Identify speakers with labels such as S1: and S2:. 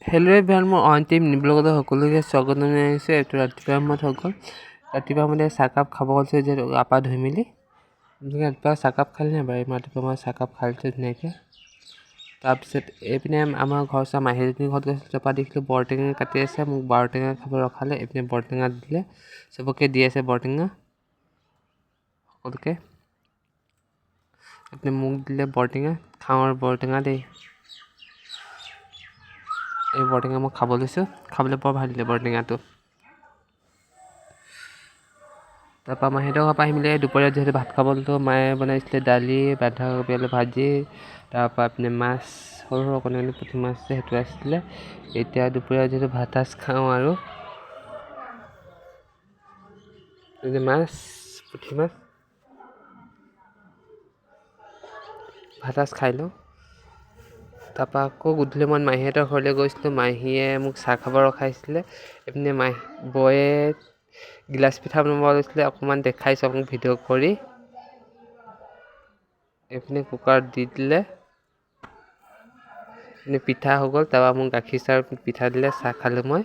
S1: Hello' everyone, মোৰ অন্তিম ব্লগত সকলোকে স্বাগতম জনাইছোঁ। এইটো ৰাতিপুৱা সময়ত হৈ গ'ল। ৰাতিপুৱা মানে চাহকাপ খাব গৈছোঁ, যিহেতু গা পা ধুই মেলি। ৰাতিপুৱা চাহকাপ খালি নাই বাৰু? ৰাতিপুৱা মই চাহকাপ খাইছোঁ ধুনীয়াকৈ। তাৰপিছত এইপিনে আমাৰ ঘৰৰ ওচৰৰ মাহীজনীৰ ঘৰত গৈছিলোঁ। তাৰপৰা দেখিলোঁ বৰটেঙা কাটি আছে, মোক বৰটেঙা খাব ৰখালে। এইপিনে বৰটেঙা দিলে, চবকে দি আছে বৰটেঙা সকলোকে। এইপিনে মোক দিলে বৰটেঙা, খাওঁ আৰু বৰটেঙা দেই। এই বৰটেঙা মই খাব লৈছোঁ, খাবলৈ বৰ ভাল দিলে বৰটেঙাটো। তাৰপৰা মাহীহঁতৰ ঘৰৰ পৰা আহি মেলি দুপৰীয়া যিহেতু ভাত খাব লৈছোঁ, মায়ে বনাইছিলে দালি, বন্ধাকবি আলু ভাজি, তাৰপৰা এইপিনে মাছ, সৰু সৰু অকণি পুঠি মাছ সেইটো আছিলে। এতিয়া দুপৰীয়া যিহেতু ভাত সাজ খাওঁ আৰু মাছ, পুঠি মাছ ভাত সাজ খাই লওঁ। তাৰপৰা আকৌ গধূলি মই মাহীহঁতৰ ঘৰলৈ গৈছিলোঁ। মাহীয়ে মোক চাহ খাব ৰখাইছিলে। এইপিনে বৌয়ে গিলাচ পিঠা বনাব লৈছিলে, অকণমান দেখাইছোঁ আপোনাক ভিডিঅ' কৰি। এইপিনে কুকাৰত দি দিলে, এইপিনে পিঠা হৈ গ'ল। তাৰপৰা মোক গাখীৰ চাহ পিঠা দিলে, চাহ খালোঁ মই।